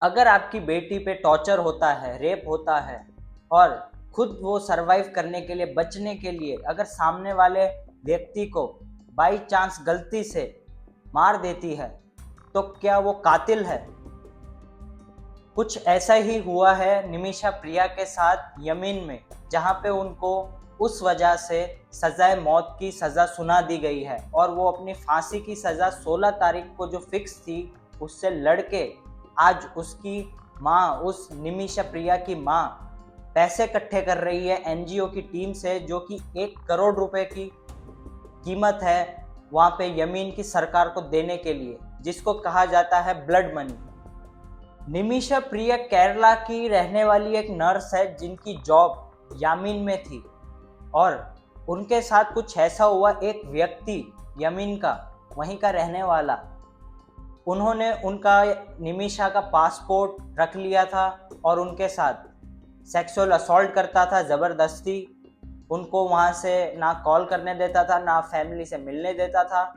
अगर आपकी बेटी पे टॉर्चर होता है, रेप होता है और खुद वो सरवाइव करने के लिए, बचने के लिए अगर सामने वाले व्यक्ति को बाई चांस गलती से मार देती है, तो क्या वो कातिल है? कुछ ऐसा ही हुआ है निमिषा प्रिया के साथ यमन में, जहां पे उनको उस वजह से सजाए मौत की सज़ा सुना दी गई है और वो अपनी फांसी की सज़ा 16 तारीख को जो फिक्स थी उससे लड़के आज उसकी माँ, उस निमिषा प्रिया की माँ पैसे इकट्ठे कर रही है एनजीओ की टीम से, जो कि 1 करोड़ रुपए की कीमत है वहाँ पे यमन की सरकार को देने के लिए, जिसको कहा जाता है ब्लड मनी। निमिषा प्रिया केरला की रहने वाली एक नर्स है जिनकी जॉब यमन में थी और उनके साथ कुछ ऐसा हुआ, एक व्यक्ति यमन का, वहीं का रहने वाला, उन्होंने उनका निमिषा का पासपोर्ट रख लिया था और उनके साथ सेक्सुअल असॉल्ट करता था ज़बरदस्ती। उनको वहाँ से ना कॉल करने देता था, ना फैमिली से मिलने देता था।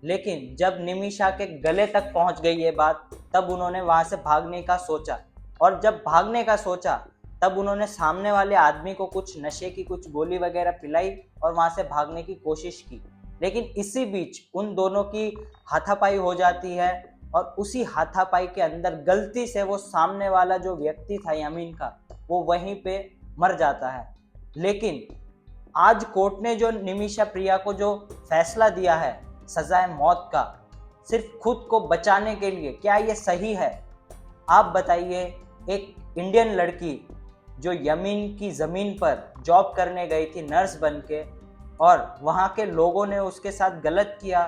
लेकिन जब निमिषा के गले तक पहुँच गई ये बात, तब उन्होंने वहाँ से भागने का सोचा और जब भागने का सोचा तब उन्होंने सामने वाले आदमी को कुछ नशे की कुछ गोली वगैरह पिलाई और वहाँ से भागने की कोशिश की। लेकिन इसी बीच उन दोनों की हाथापाई हो जाती है और उसी हाथापाई के अंदर गलती से वो सामने वाला जो व्यक्ति था यमीन का, वो वहीं पे मर जाता है। लेकिन आज कोर्ट ने जो निमिषा प्रिया को जो फैसला दिया है सजाए मौत का, सिर्फ खुद को बचाने के लिए, क्या ये सही है? आप बताइए। एक इंडियन लड़की जो यमन की ज़मीन पर जॉब करने गई थी नर्स बन के, और वहाँ के लोगों ने उसके साथ गलत किया,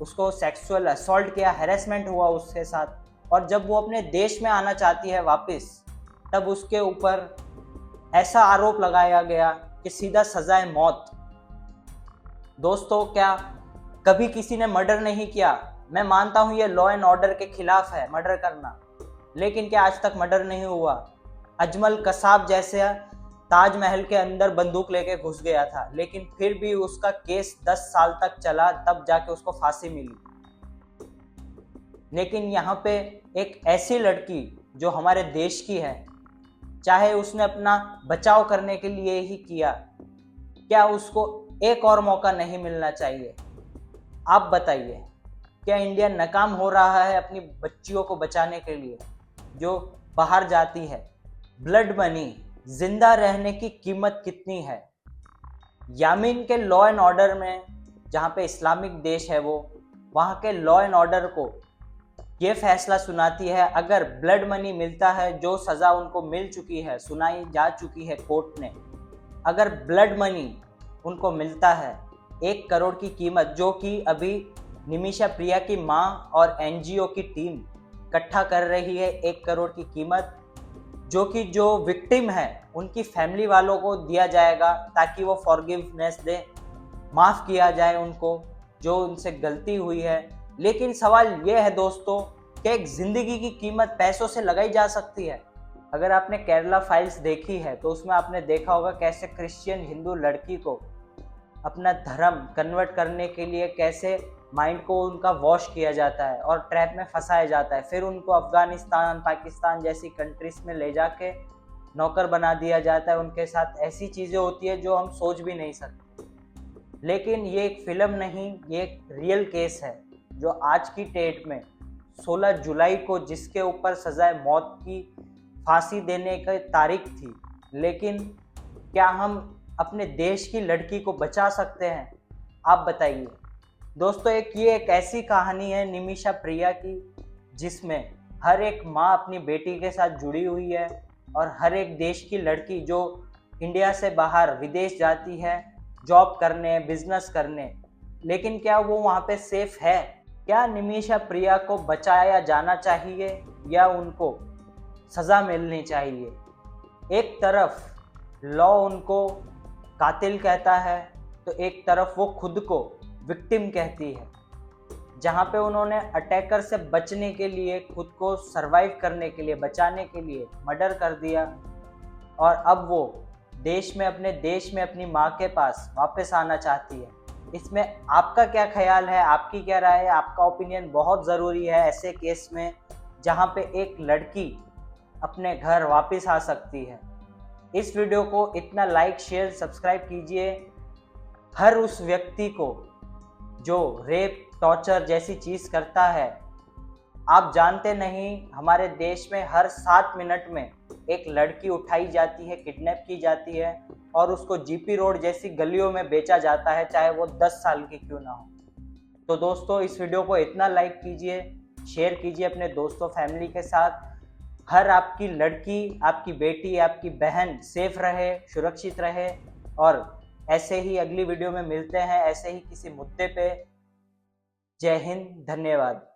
उसको सेक्सुअल असॉल्ट किया, हैरेसमेंट हुआ उसके साथ, और जब वो अपने देश में आना चाहती है वापस, तब उसके ऊपर ऐसा आरोप लगाया गया कि सीधा सजाए मौत। दोस्तों, क्या कभी किसी ने मर्डर नहीं किया? मैं मानता हूँ ये लॉ एंड ऑर्डर के खिलाफ है मर्डर करना, लेकिन क्या आज तक मर्डर नहीं हुआ? अजमल कसाब जैसे ताजमहल के अंदर बंदूक लेके घुस गया था, लेकिन फिर भी उसका केस 10 साल तक चला, तब जाके उसको फांसी मिली। लेकिन यहाँ पे एक ऐसी लड़की जो हमारे देश की है, चाहे उसने अपना बचाव करने के लिए ही किया, क्या उसको एक और मौका नहीं मिलना चाहिए? आप बताइए, क्या इंडिया नाकाम हो रहा है अपनी बच्चियों को बचाने के लिए जो बाहर जाती है? ब्लड मनी, जिंदा रहने की कीमत कितनी है? यमन के लॉ एंड ऑर्डर में, जहाँ पे इस्लामिक देश है वो, वहाँ के लॉ एंड ऑर्डर को ये फैसला सुनाती है, अगर ब्लड मनी मिलता है, जो सज़ा उनको मिल चुकी है, सुनाई जा चुकी है कोर्ट ने, अगर ब्लड मनी उनको मिलता है 1 करोड़ की कीमत, जो कि अभी निमिषा प्रिया की माँ और एनजीओ की टीम इकट्ठा कर रही है 1 करोड़ की कीमत, जो कि जो विक्टिम है उनकी फैमिली वालों को दिया जाएगा ताकि वो फॉरगिवनेस दे, माफ़ किया जाए उनको जो उनसे गलती हुई है। लेकिन सवाल ये है दोस्तों कि एक ज़िंदगी की कीमत पैसों से लगाई जा सकती है? अगर आपने केरला फाइल्स देखी है तो उसमें आपने देखा होगा कैसे क्रिश्चियन हिंदू लड़की को अपना धर्म कन्वर्ट करने के लिए कैसे माइंड को उनका वॉश किया जाता है और ट्रैप में फंसाया जाता है, फिर उनको अफगानिस्तान, पाकिस्तान जैसी कंट्रीज में ले जाके नौकर बना दिया जाता है। उनके साथ ऐसी चीज़ें होती है जो हम सोच भी नहीं सकते। लेकिन ये एक फिल्म नहीं, ये एक रियल केस है जो आज की डेट में 16 जुलाई को, जिसके ऊपर सजाए मौत की फांसी देने की तारीख थी, लेकिन क्या हम अपने देश की लड़की को बचा सकते हैं? आप बताइए दोस्तों। ये एक ऐसी कहानी है निमिषा प्रिया की, जिसमें हर एक माँ अपनी बेटी के साथ जुड़ी हुई है और हर एक देश की लड़की जो इंडिया से बाहर विदेश जाती है जॉब करने, बिजनेस करने, लेकिन क्या वो वहाँ पे सेफ है? क्या निमिषा प्रिया को बचाया जाना चाहिए या उनको सज़ा मिलनी चाहिए? एक तरफ लॉ उनको कातिल कहता है तो एक तरफ वो खुद को विक्टिम कहती है, जहाँ पे उन्होंने अटैकर से बचने के लिए, खुद को सरवाइव करने के लिए, बचाने के लिए मर्डर कर दिया, और अब वो देश में, अपने देश में अपनी माँ के पास वापस आना चाहती है। इसमें आपका क्या ख्याल है? आपकी क्या राय है? आपका ओपिनियन बहुत ज़रूरी है ऐसे केस में जहां पे एक लड़की अपने घर वापस आ सकती है। इस वीडियो को इतना लाइक, शेयर, सब्सक्राइब कीजिए हर उस व्यक्ति को जो रेप, टॉर्चर जैसी चीज़ करता है। आप जानते नहीं, हमारे देश में हर 7 मिनट में एक लड़की उठाई जाती है, किडनैप की जाती है और उसको जीपी रोड जैसी गलियों में बेचा जाता है, चाहे वो 10 साल की क्यों ना हो। तो दोस्तों, इस वीडियो को इतना लाइक कीजिए, शेयर कीजिए अपने दोस्तों, फैमिली के साथ। हर आपकी लड़की, आपकी बेटी, आपकी बहन सेफ रहे, सुरक्षित रहे। और ऐसे ही अगली वीडियो में मिलते हैं, ऐसे ही किसी मुद्दे पे। जय हिंद, धन्यवाद।